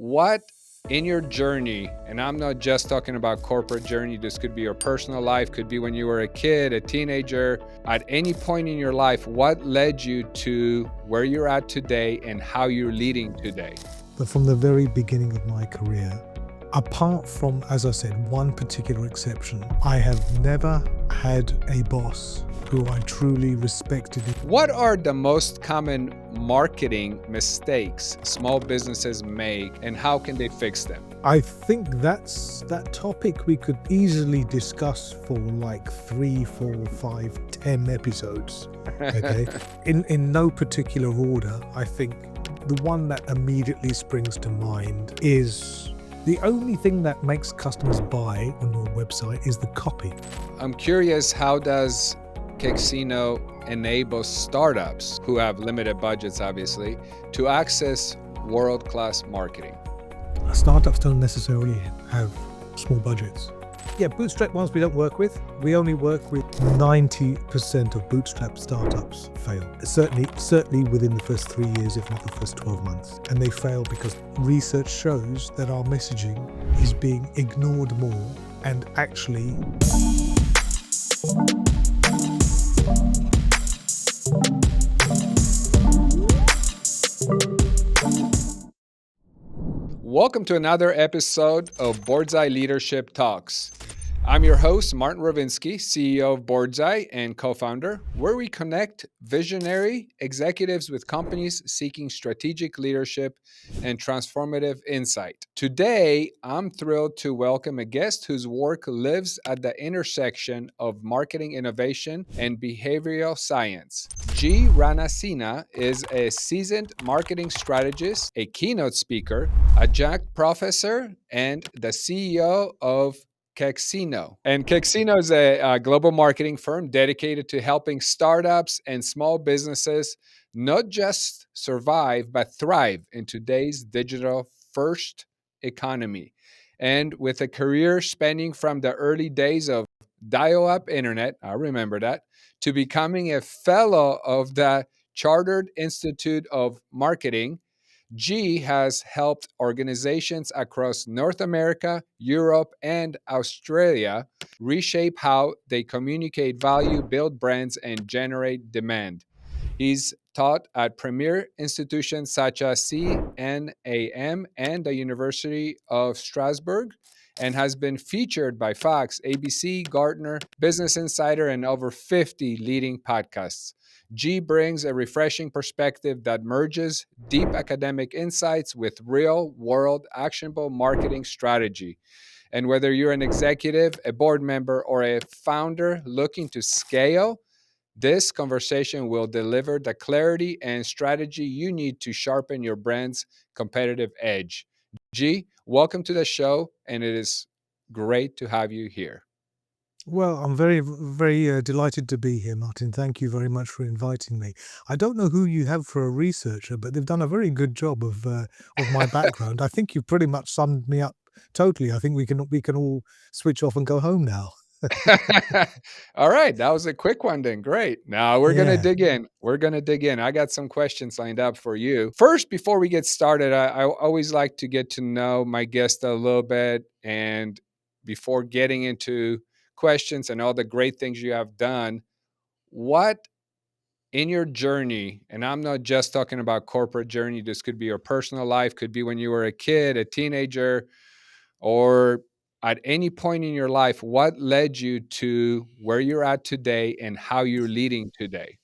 What in your journey, and I'm not just talking about corporate journey, this could be your personal life, could be when you were a kid, a teenager, at any point in your life, what led you to where you're at today and how you're leading today? But from the very beginning of my career, apart from, as I said, one particular exception, I have never had a boss who I truly respected. What are the most common marketing mistakes small businesses make and how can they fix them? I think that's that topic we could easily discuss for like 3, 4, 5, 10 episodes. Okay. In no particular order, I think the one that immediately springs to mind is the only thing that makes customers buy on your website is the copy. I'm curious, how does Kexino enable startups who have limited budgets, obviously, to access world-class marketing? Startups don't necessarily have small budgets. Yeah, bootstrap ones we don't work with. We only work with 90% of bootstrap startups fail. Certainly within the first 3 years, if not the first 12 months. And they fail because research shows that our messaging is being ignored more and actually Welcome to another episode of Boardsi Leadership Talks. I'm your host, Martin Rowinski, CEO of Boardsi and co-founder, where we connect visionary executives with companies seeking strategic leadership and transformative insight. Today, I'm thrilled to welcome a guest whose work lives at the intersection of marketing innovation and behavioral science. Gee Ranasinha is a seasoned marketing strategist, a keynote speaker, adjunct professor, and the CEO of Kexino. And Kexino is a global marketing firm dedicated to helping startups and small businesses not just survive, but thrive in today's digital first economy. And with a career spanning from the early days of dial up internet, I remember that, to becoming a fellow of the Chartered Institute of Marketing, Gee has helped organizations across North America, Europe, and Australia reshape how they communicate value, build brands, and generate demand. He's taught at premier institutions such as CNAM and the University of Strasbourg and has been featured by Fox, ABC, Gartner, Business Insider, and over 50 leading podcasts. Gee brings a refreshing perspective that merges deep academic insights with real world actionable marketing strategy. And whether you're an executive, a board member, or a founder looking to scale, this conversation will deliver the clarity and strategy you need to sharpen your brand's competitive edge. Gee, welcome to the show, and it is great to have you here. Well, I'm very delighted to be here, Martin. Thank you very much for inviting me. I don't know who you have for a researcher, but they've done a very good job of my background. I think you've pretty much summed me up totally. I think we can all switch off and go home now. All right, that was a quick one then. Great. Now we're going to Yeah. dig in. We're going to dig in. I got some questions lined up for you. First, before we get started, I always like to get to know my guest a little bit. And before getting into questions and all the great things you have done, what in your journey, and I'm not just talking about corporate journey, this could be your personal life, could be when you were a kid, a teenager, or at any point in your life, what led you to where you're at today and how you're leading today?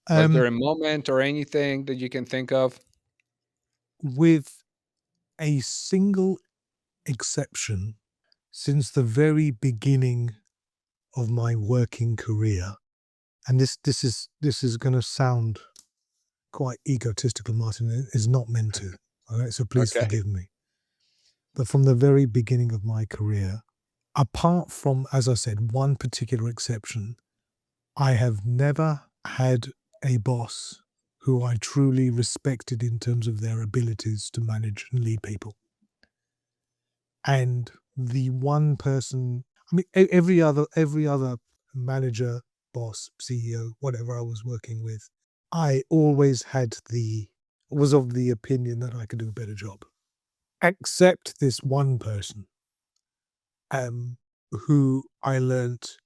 Was there Um, a moment or anything that you can think of? with a single exception, since the very beginning of my working career, and this is going to sound quite egotistical, Martin. It is not meant to. All right, so please Okay. forgive me. But from the very beginning of my career, apart from, as I said, one particular exception, I have never had a boss who I truly respected in terms of their abilities to manage and lead people. And the one person, I mean, every other manager, boss, CEO, whatever I was working with, I always was of the opinion that I could do a better job. except this one person, um, who I learnt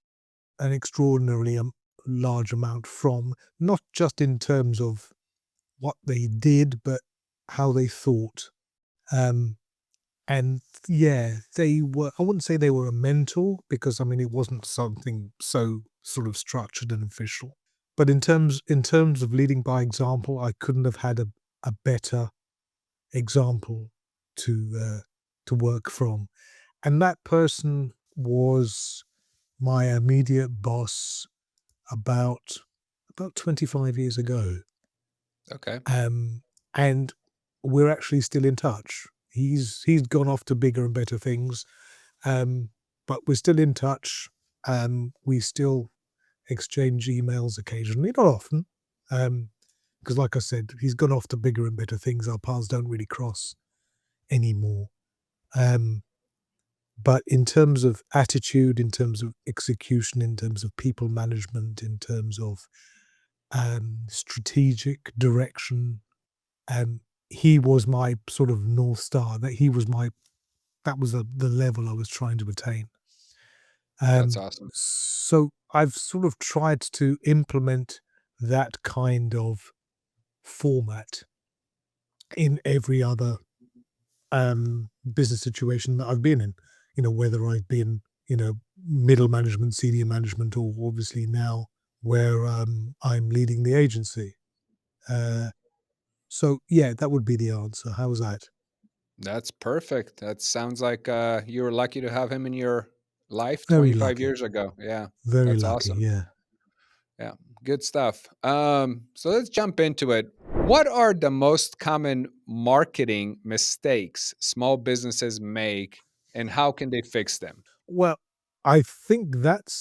an extraordinarily large amount from, not just in terms of what they did, but how they thought. Um, and yeah, they were, I wouldn't say they were a mentor because I mean, it wasn't something so sort of structured and official. But in terms of leading by example, I couldn't have had a better example to work from. And that person was my immediate boss about 25 years ago. Okay. Um, and we're actually still in touch. He's gone off to bigger and better things, but we're still in touch. We still exchange emails occasionally, not often, because like I said, he's gone off to bigger and better things. Our paths don't really cross anymore. Um, but in terms of attitude, in terms of execution, in terms of people management, in terms of strategic direction, um, he was my sort of North Star. That was the level I was trying to attain. That's Um, awesome. so I've sort of tried to implement that kind of format in every other business situation that I've been in. You know, whether I've been, middle management, senior management, or obviously now where I'm leading the agency. Uh, so yeah, that would be the answer. How was that? That's perfect. That sounds like you were lucky to have him in your life Very 25 lucky. years ago. Yeah, Very that's lucky. awesome. Yeah. Yeah, good stuff. So let's jump into it. What are the most common marketing mistakes small businesses make, and how can they fix them? Well, I think that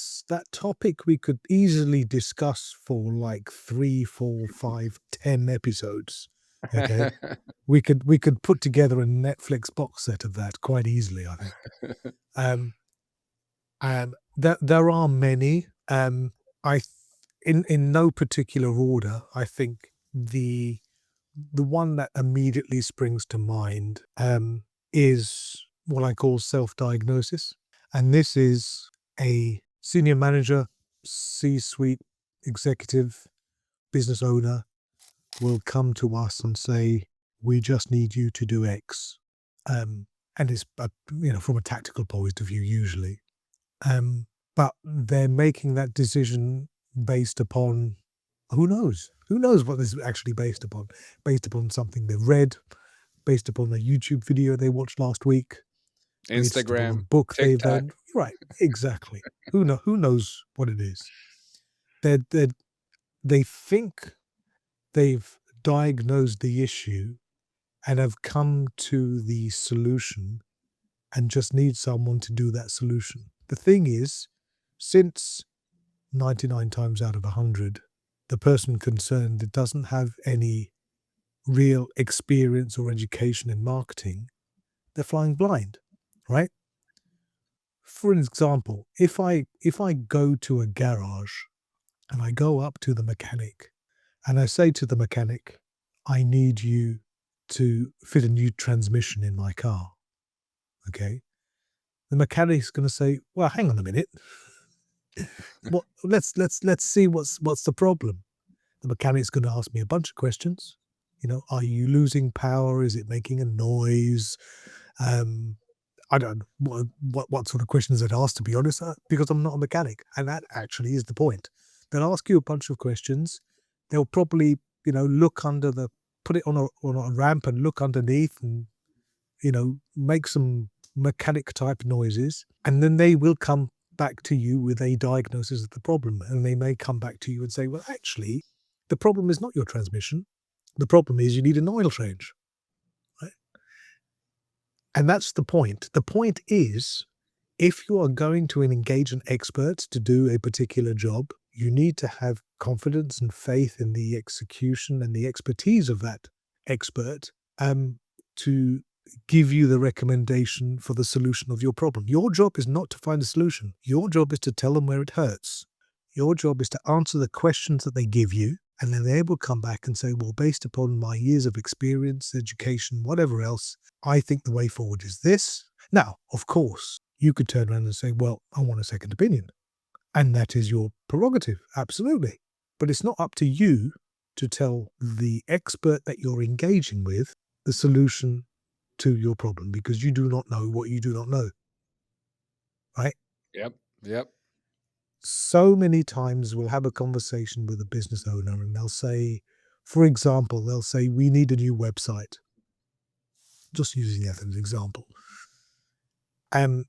topic we could easily discuss for like 3, 4, 5, 10 episodes. Okay. We could put together a Netflix box set of that quite easily, I think. Um, there are many. I th in no particular order, I think the one that immediately springs to mind, is what I call self-diagnosis, and this is a senior manager, C-suite executive, business owner will come to us and say, "We just need you to do X." Um, and it's, from a tactical point of view usually. Um, but they're making that decision based upon who knows? Who knows what this is actually based upon? Based upon something they've read, based upon a YouTube video they watched last week, based upon a Instagram, book they've TikTok. read. Right, exactly. Who knows what it is? They they think they've diagnosed the issue and have come to the solution and just need someone to do that solution. The thing is, since 99 times out of 100, the person concerned doesn't have any real experience or education in marketing, they're flying blind, right? For an example, if I go to a garage and I go up to the mechanic and I say to the mechanic, I need you to fit a new transmission in my car, okay? The mechanic's going to say, "Well, hang on a minute. What? Let's see what's the problem." The mechanic's going to ask me a bunch of questions. Are you losing power? Is it making a noise? Um, I don't know what sort of questions they'd ask, to be honest, because I'm not a mechanic, and that actually is the point. They'll ask you a bunch of questions. They'll probably, look under the put it on a ramp and look underneath and, make some mechanic type noises, and then they will come back to you with a diagnosis of the problem. And they may come back to you and say, well, actually, the problem is not your transmission. The problem is you need an oil change. Right? And that's the point. The point is, if you are going to engage an expert to do a particular job, you need to have confidence and faith in the execution and the expertise of that expert, to give you the recommendation for the solution of your problem. Your job is not to find a solution. Your job is to tell them where it hurts. Your job is to answer the questions that they give you And then they're able to come back and say, well, based upon my years of experience, education, whatever else, I think the way forward is this. Now, of course, you could turn around and say, well, I want a second opinion. And that is your prerogative. Absolutely. But it's not up to you to tell the expert that you're engaging with the solution to your problem, because you do not know what you do not know, right? Yep. Yep. So many times we'll have a conversation with a business owner and they'll say, for example, they'll say, we need a new website. Just using that as an example. And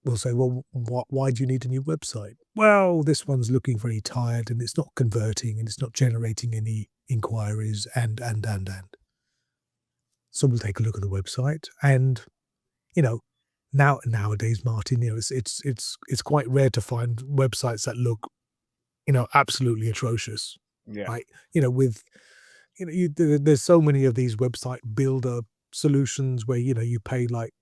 we'll say, well, why do you need a new website? Well, this one's looking very tired and it's not converting and it's not generating any inquiries and. So we'll take a look at the website and, you know, nowadays, Martin, it's quite rare to find websites that look, absolutely atrocious, Yeah. right? With there's so many of these website builder solutions where you pay like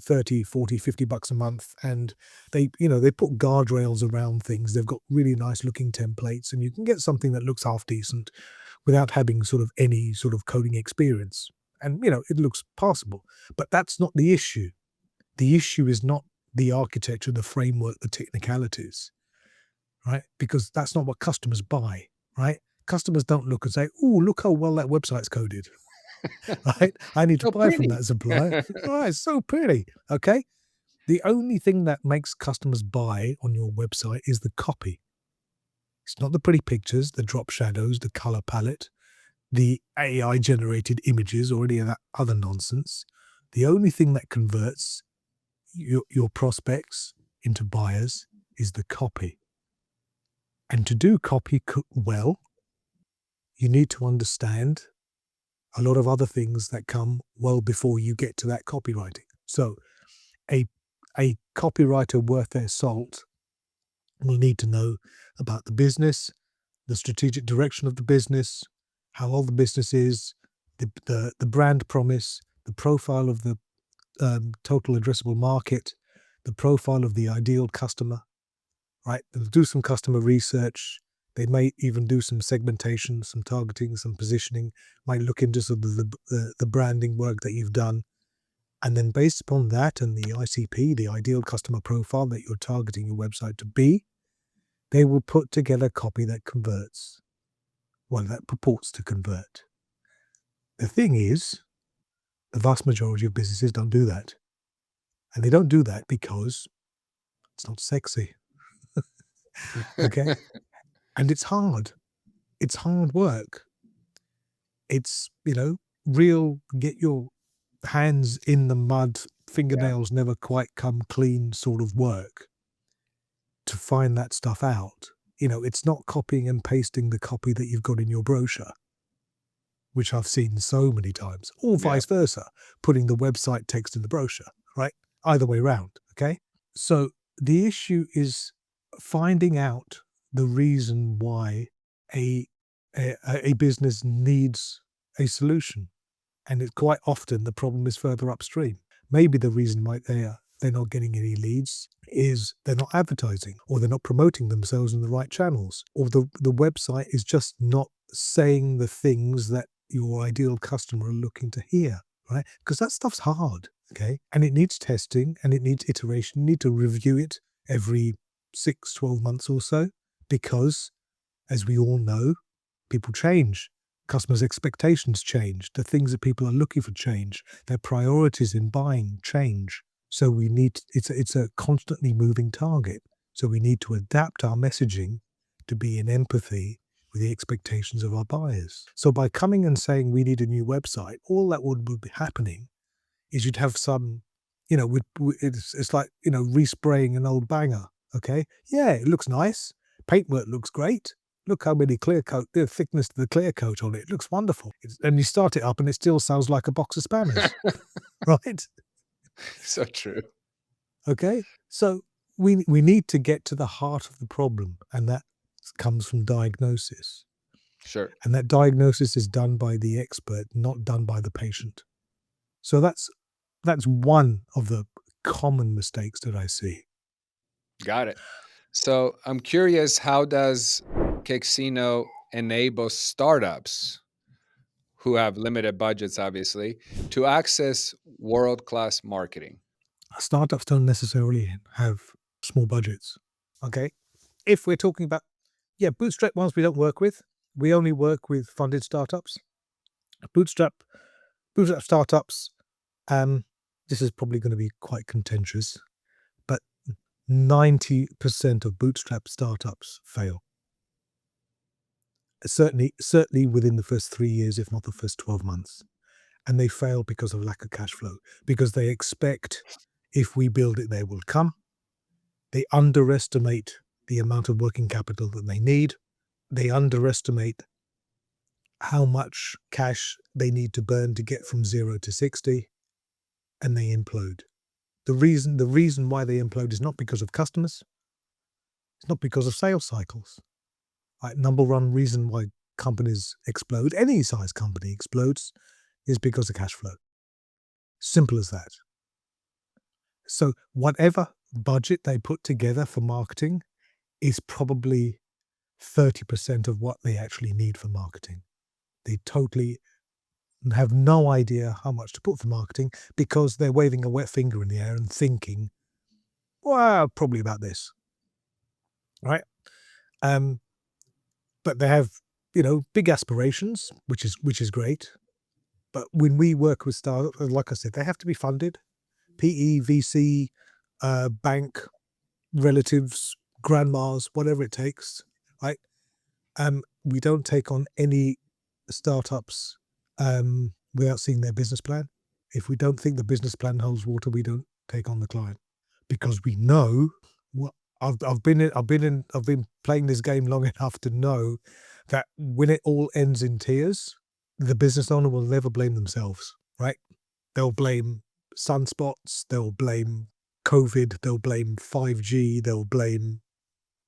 30, 40, $50 a month, and they put guardrails around things. They've got really nice looking templates, and you can get something that looks half decent without having sort of any sort of coding experience, and it looks passable. But that's not the issue. The issue is not the architecture, the framework, the technicalities, right? Because that's not what customers buy, right? Customers don't look and say, "Oh, look how well that website's coded." Right? I need to So buy from pretty. that supplier. Oh, it's so pretty. Okay. The only thing that makes customers buy on your website is the copy. It's not the pretty pictures, the drop shadows, the color palette, the AI generated images, or any of that other nonsense. The only thing that converts your prospects into buyers is the copy. And to do copy well, you need to understand a lot of other things that come well before you get to that copywriting. So a copywriter worth their salt will need to know about the business, the strategic direction of the business, how old the business is, the brand promise, the profile of the total addressable market, the profile of the ideal customer, right? They'll do some customer research. They may even do some segmentation, some targeting, some positioning, might look into sort of the branding work that you've done. And then based upon that and the ICP, the ideal customer profile that you're targeting your website to be, they will put together copy that converts. Well, that purports to convert. The thing is, the vast majority of businesses don't do that. And they don't do that because it's not sexy. Okay? And it's hard. It's hard work. It's, real get your hands in the mud, Yeah. fingernails never quite come clean sort of work to find that stuff out. It's not copying and pasting the copy that you've got in your brochure, which I've seen so many times, or Yeah. vice versa, putting the website text in the brochure, right? Either way round, okay? So the issue is finding out the reason why a a business needs a solution. And it's quite often the problem is further upstream. Maybe the reason why they're not getting any leads is they're not advertising, or they're not promoting themselves in the right channels, or the website is just not saying the things that your ideal customer are looking to hear, right? Because that stuff's hard, okay? And it needs testing and it needs iteration. You need to review it every 6, 12 months or so, because as we all know, people change. Customers' expectations change. The things that people are looking for change. Their priorities in buying change. So it's a constantly moving target. So we need to adapt our messaging to be in empathy with the expectations of our buyers. So by coming and saying we need a new website, all that would be happening is you'd have some, it's like, respraying an old banger. Okay. Yeah, it looks nice. Paintwork looks great. Look how many clear coat, the thickness of the clear coat on it. It looks wonderful. And you start it up and it still sounds like a box of spanners, right? So true. Okay. So we need to get to the heart of the problem, and that comes from diagnosis. Sure. And that diagnosis is done by the expert, not done by the patient. So that's one of the common mistakes that I see. Got it. So I'm curious, how does Kexino enables startups who have limited budgets, obviously, to access world-class marketing? Startups don't necessarily have small budgets. Okay. If we're talking about, bootstrap ones we don't work with. We only work with funded startups. Bootstrap, bootstrap startups, this is probably going to be quite contentious, but 90% of bootstrap startups fail. Certainly within the first 3 years, if not the first 12 months. And they fail because of lack of cash flow, because they expect if we build it, they will come. They underestimate the amount of working capital that they need. They underestimate how much cash they need to burn to get from 0 to 60, and they implode. The reason why they implode is not because of customers. It's not because of sales cycles. Number one reason why companies explode, any size company explodes, is because of cash flow. Simple as that. So whatever budget they put together for marketing is probably 30% of what they actually need for marketing. They totally have no idea how much to put for marketing because they're waving a wet finger in the air and thinking, well, probably about this, right? But they have, big aspirations, which is great. But when we work with startups, like I said, they have to be funded. PE, VC, bank, relatives, grandmas, whatever it takes, right? We don't take on any startups without seeing their business plan. If we don't think the business plan holds water, we don't take on the client because we know. Well, I've been playing this game long enough to know that when it all ends in tears, the business owner will never blame themselves, right? They'll blame sunspots, they'll blame COVID, they'll blame 5G, they'll blame,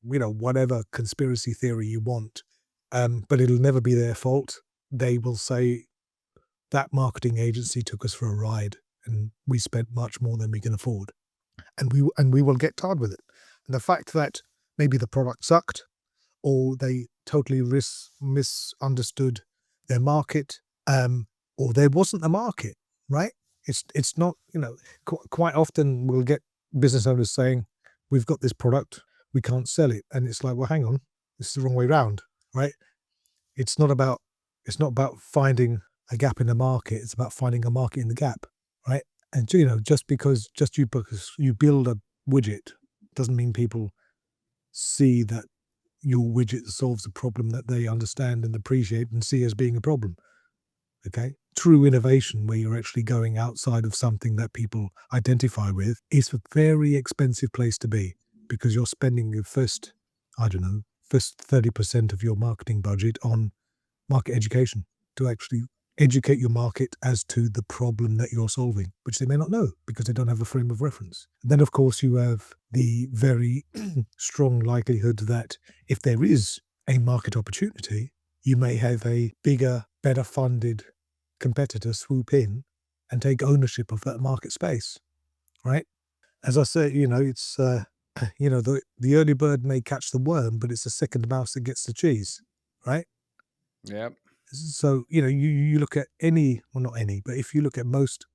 whatever conspiracy theory you want. But it'll never be their fault. They will say that marketing agency took us for a ride and we spent much more than we can afford. And we will get tired with it. And the fact that maybe the product sucked or they totally misunderstood their market, or there wasn't a market, right? It's not, quite often we'll get business owners saying, we've got this product, we can't sell it. And it's like, well, hang on, this is the wrong way round, right? It's not about finding a gap in the market. It's about finding a market in the gap, right? And just because you build a widget doesn't mean people see that your widget solves a problem that they understand and appreciate and see as being a problem. Okay? True innovation, where you're actually going outside of something that people identify with, is a very expensive place to be because you're spending your first 30% of your marketing budget on market education to actually educate your market as to the problem that you're solving, which they may not know because they don't have a frame of reference. Then, of course, you have the very strong likelihood that if there is a market opportunity, you may have a bigger, better funded competitor swoop in and take ownership of that market space, right? As I say, it's, the early bird may catch the worm, but it's the second mouse that gets the cheese, right? Yep. So, you look at any, well, not any, but if you look at most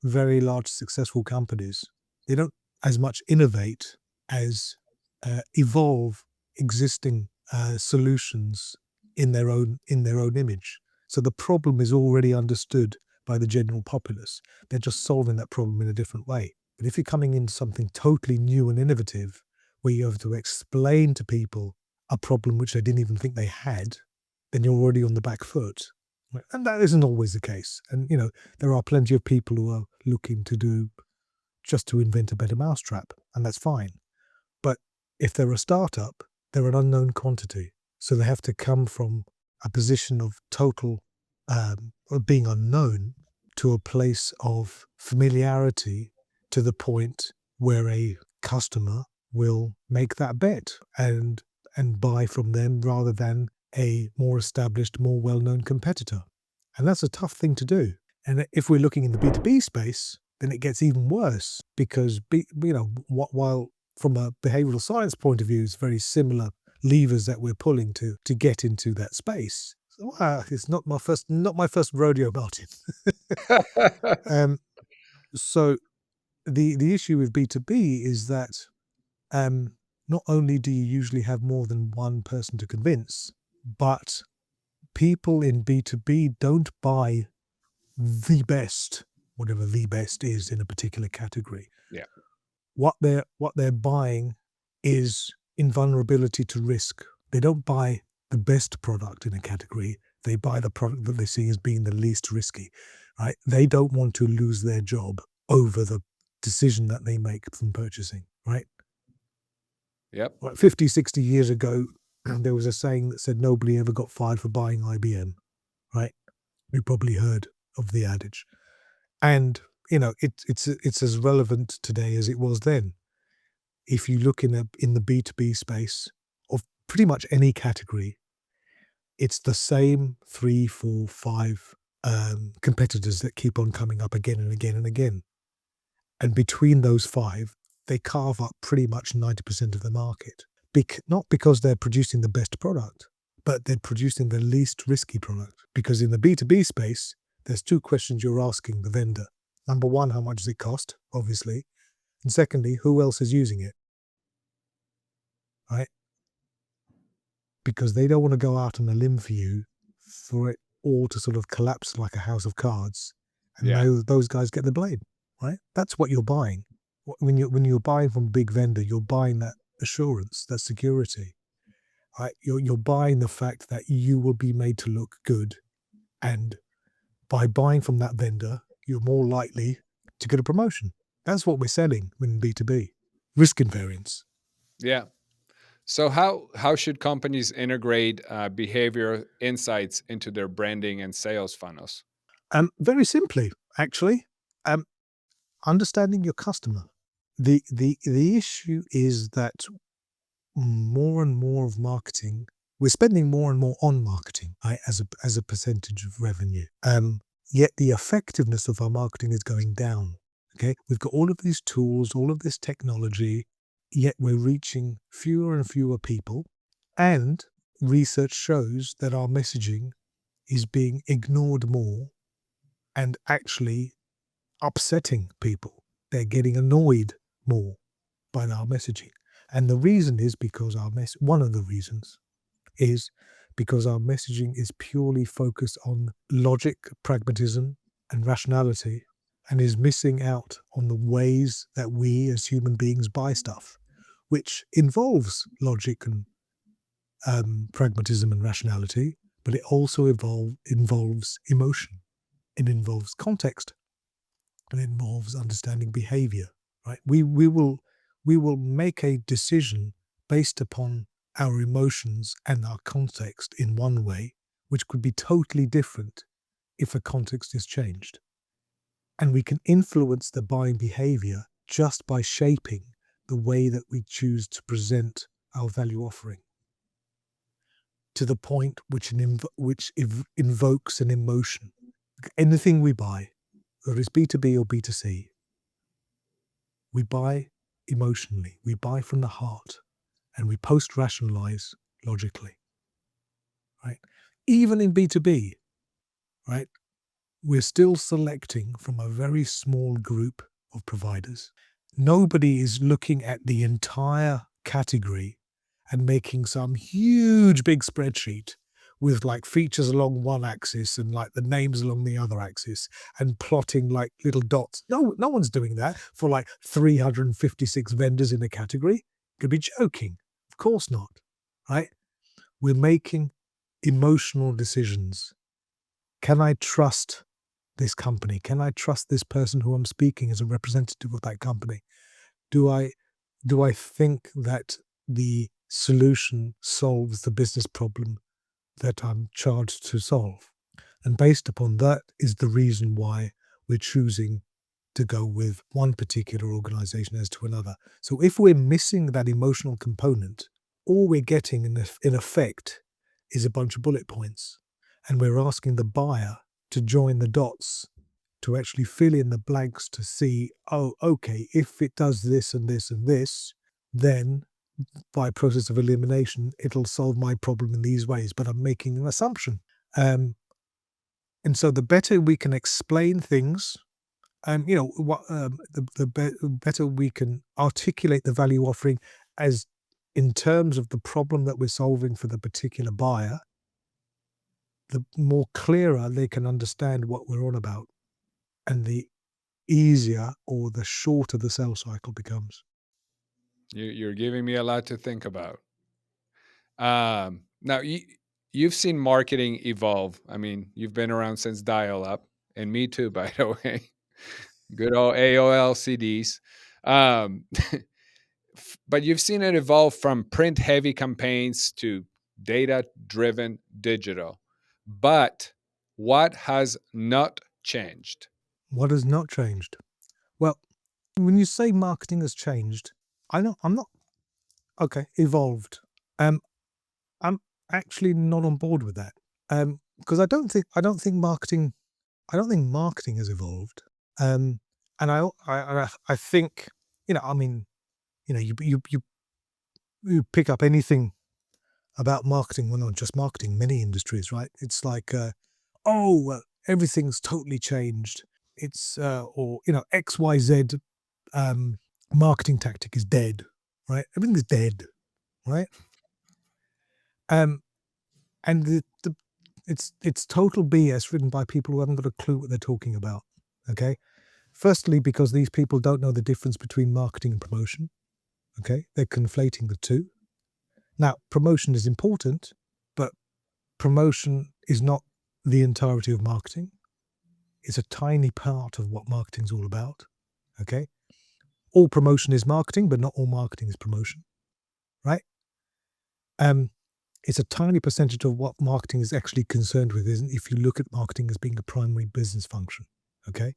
very large successful companies, they don't as much innovate as evolve existing solutions in their own image. So the problem is already understood by the general populace. They're just solving that problem in a different way. But if you're coming in something totally new and innovative, where you have to explain to people a problem which they didn't even think they had, then you're already on the back foot. And that isn't always the case. And, there are plenty of people who are looking to invent a better mousetrap, and that's fine. But if they're a startup, they're an unknown quantity. So they have to come from a position of total of being unknown to a place of familiarity to the point where a customer will make that bet and buy from them rather than a more established, more well-known competitor. And that's a tough thing to do. And if we're looking in the B2B space, then it gets even worse because, while from a behavioral science point of view, it's very similar levers that we're pulling to get into that space. So, it's not my first rodeo, Martin. Um, so the issue with B2B is that not only do you usually have more than one person to convince, but people in B2B don't buy the best, whatever the best is in a particular category. Yeah. What they're buying is invulnerability to risk. They don't buy the best product in a category. They buy the product that they see as being the least risky, right? They don't want to lose their job over the decision that they make from purchasing, right? Yep. 50, 60 years ago, there was a saying that said nobody ever got fired for buying IBM, right? We probably heard of the adage. And, it's as relevant today as it was then. If you look in the B2B space of pretty much any category, it's the same 3, 4, 5 competitors that keep on coming up again and again and again. And between those 5, they carve up pretty much 90% of the market. Not because they're producing the best product, but they're producing the least risky product. Because in the B2B space, there's 2 questions you're asking the vendor. Number 1, how much does it cost? Obviously. And secondly, who else is using it? Right? Because they don't want to go out on a limb for you for it all to sort of collapse like a house of cards. And Yeah. those guys get the blame, right? That's what you're buying. When you're buying from a big vendor, you're buying that assurance, that security, right? You're buying the fact that you will be made to look good. And by buying from that vendor, you're more likely to get a promotion. That's what we're selling in B2B. Risk invariance. Yeah. So how should companies integrate behavior insights into their branding and sales funnels? Very simply, actually, understanding your customer. The issue is that more and more of marketing, we're spending more and more on marketing, right, as a percentage of revenue. Yet the effectiveness of our marketing is going down. Okay, we've got all of these tools, all of this technology, yet we're reaching fewer and fewer people. And research shows that our messaging is being ignored more and actually upsetting people. They're getting annoyed more by our messaging. And the reason is because one of the reasons is because our messaging is purely focused on logic, pragmatism, and rationality, and is missing out on the ways that we as human beings buy stuff, which involves logic and pragmatism and rationality, but it also involves emotion. It involves context, and it involves understanding behavior. Right? We will make a decision based upon our emotions and our context in one way, which could be totally different if the context is changed. And we can influence the buying behavior just by shaping the way that we choose to present our value offering to the point which invokes an emotion. Anything we buy, whether it's B2B or B2C, we buy emotionally, we buy from the heart, and we post-rationalize logically, right? Even in B2B, right, we're still selecting from a very small group of providers. Nobody is looking at the entire category and making some huge big spreadsheet with like features along one axis and like the names along the other axis and plotting like little dots. No one's doing that for like 356 vendors in a category. Could be joking. Of course not, right? We're making emotional decisions. Can I trust this company? Can I trust this person who I'm speaking as a representative of that company? Do I think that the solution solves the business problem that I'm charged to solve? And based upon that is the reason why we're choosing to go with one particular organization as to another. So if we're missing that emotional component, all we're getting in effect is a bunch of bullet points. And we're asking the buyer to join the dots, to actually fill in the blanks to see, oh, okay, if it does this and this and this, then by a process of elimination, it'll solve my problem in these ways, but I'm making an assumption. And so the better we can explain things, and better we can articulate the value offering as in terms of the problem that we're solving for the particular buyer, the more clearer they can understand what we're on about, and the easier or the shorter the sales cycle becomes. You're giving me a lot to think about. Now, you've seen marketing evolve. I mean, you've been around since dial up, and me too, by the way. Good old AOL CDs. Um, but you've seen it evolve from print heavy campaigns to data driven digital. But what has not changed? What has not changed? Well, when you say marketing has changed, I'm not okay, evolved. Um, I'm actually not on board with that. Because I don't think marketing has evolved. And I think, I mean, you pick up anything about marketing, well, not just marketing, many industries, right? It's like, everything's totally changed. It's or XYZ marketing tactic is dead, right? Everything's dead, right? Um, and it's total BS written by people who haven't got a clue what they're talking about. Okay, firstly, because these people don't know the difference between marketing and promotion. Okay, they're conflating the two. Now, promotion is important, but promotion is not the entirety of marketing. It's a tiny part of what marketing's all about. Okay, all promotion is marketing, but not all marketing is promotion, right? It's a tiny percentage of what marketing is actually concerned with, isn't if you look at marketing as being a primary business function. Okay.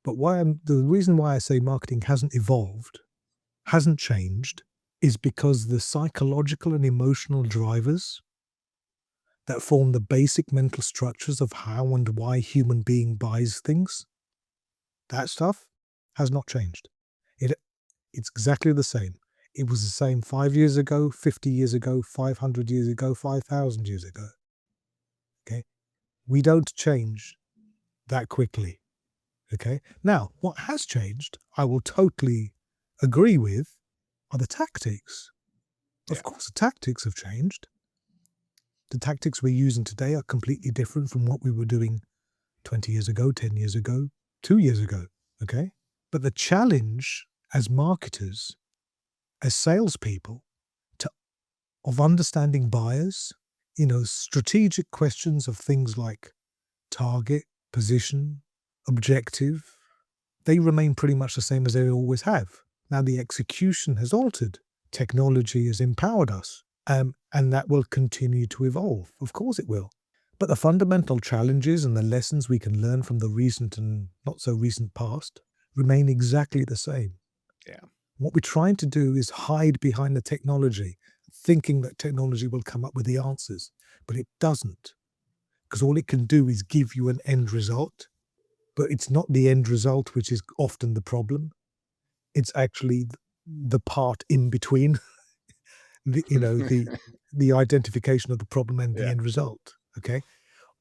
But the reason why I say marketing hasn't evolved, hasn't changed, is because the psychological and emotional drivers that form the basic mental structures of how and why human being buys things, that stuff has not changed. It it's exactly the same. It was the same 5 years ago, 50 years ago, 500 years ago, 5,000 years ago. Okay? We don't change that quickly. Okay? Now, what has changed, I will totally agree with, are the tactics. Yeah. Of course, the tactics have changed. The tactics we're using today are completely different from what we were doing 20 years ago, 10 years ago, 2 years ago. Okay? But the challenge as marketers, as salespeople, of understanding buyers, strategic questions of things like target, position, objective, they remain pretty much the same as they always have. Now, the execution has altered. Technology has empowered us, and that will continue to evolve. Of course, it will. But the fundamental challenges and the lessons we can learn from the recent and not so recent past remain exactly the same. Yeah. What we're trying to do is hide behind the technology, thinking that technology will come up with the answers, but it doesn't. Because all it can do is give you an end result, but it's not the end result which is often the problem. It's actually the part in between, the identification of the problem and the Yeah. end result. Okay,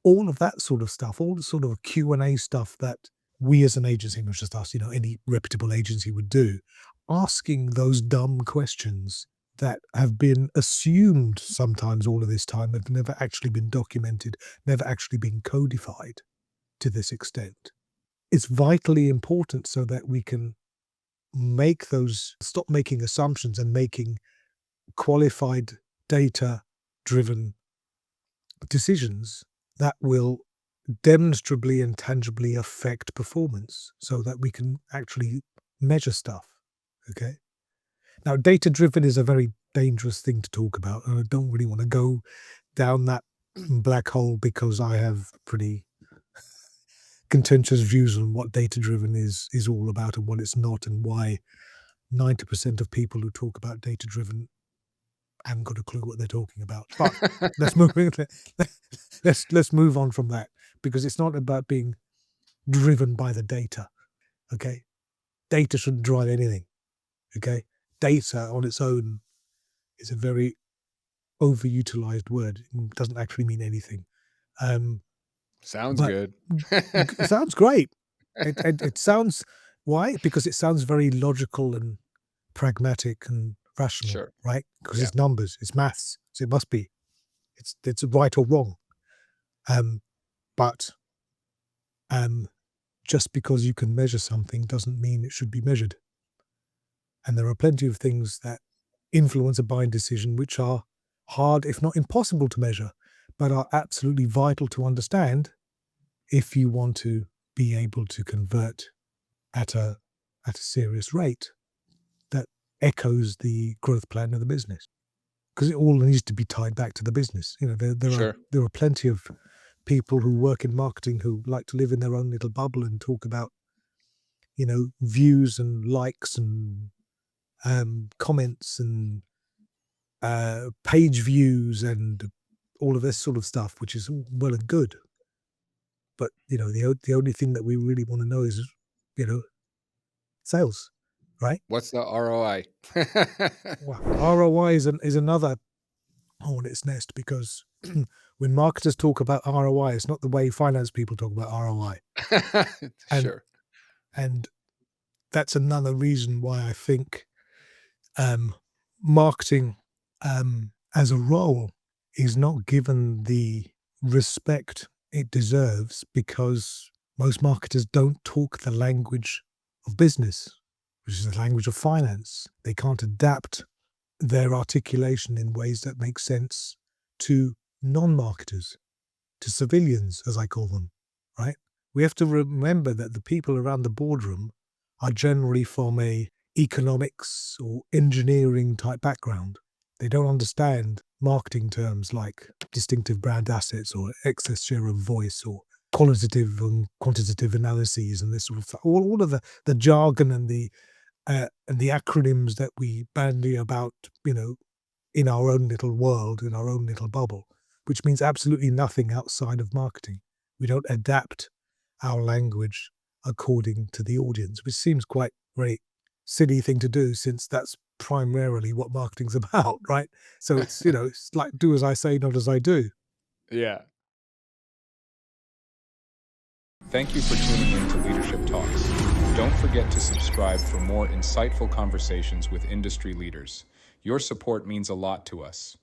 all of that sort of stuff, all the sort of Q&A stuff that we as an agency, not just us, any reputable agency would do, asking those dumb questions that have been assumed sometimes all of this time, have never actually been documented, never actually been codified to this extent. It's vitally important so that we can stop making assumptions and making qualified data-driven decisions that will demonstrably and tangibly affect performance so that we can actually measure stuff. Okay. Now, data driven is a very dangerous thing to talk about. And I don't really want to go down that black hole because I have pretty contentious views on what data driven is all about and what it's not, and why 90% of people who talk about data driven haven't got a clue what they're talking about. But let's move let's move on from that, because it's not about being driven by the data. Okay, data shouldn't drive anything. Okay, data on its own is a very overutilized word. It doesn't actually mean anything. Sounds But good. it sounds great. It sounds, why? Because it sounds very logical and pragmatic and rational, Sure. right? Because Yeah. it's numbers, it's maths, so it must be. It's right or wrong. But just because you can measure something doesn't mean it should be measured. And there are plenty of things that influence a buying decision which are hard, if not impossible to measure, but are absolutely vital to understand if you want to be able to convert at a serious rate that echoes the growth plan of the business. Because it all needs to be tied back to the business. You know, Sure. there are plenty of people who work in marketing who like to live in their own little bubble and talk about, you know, views and likes and comments and page views and all of this sort of stuff, which is all well and good. But you know, the only thing that we really want to know is, you know, sales, right? What's the ROI? Well, ROI is another hornet's nest, because when marketers talk about ROI, it's not the way finance people talk about ROI, and Sure. and that's another reason why I think marketing as a role is not given the respect it deserves, because most marketers don't talk the language of business, which is the language of finance. They can't adapt their articulation in ways that make sense to non-marketers, to civilians, as I call them, right? We have to remember that the people around the boardroom are generally from a economics or engineering type background. They don't understand marketing terms like distinctive brand assets or excess share of voice or qualitative and quantitative analyses and this sort of stuff. All of the jargon and the acronyms that we bandy about, you know, in our own little world, in our own little bubble, which means absolutely nothing outside of marketing. We don't adapt our language according to the audience, which seems quite very silly thing to do, since that's primarily what marketing's about, right? So it's, you know, it's like do as I say, not as I do. Yeah. Thank you for tuning in to Leadership Talks. Don't forget to subscribe for more insightful conversations with industry leaders. Your support means a lot to us.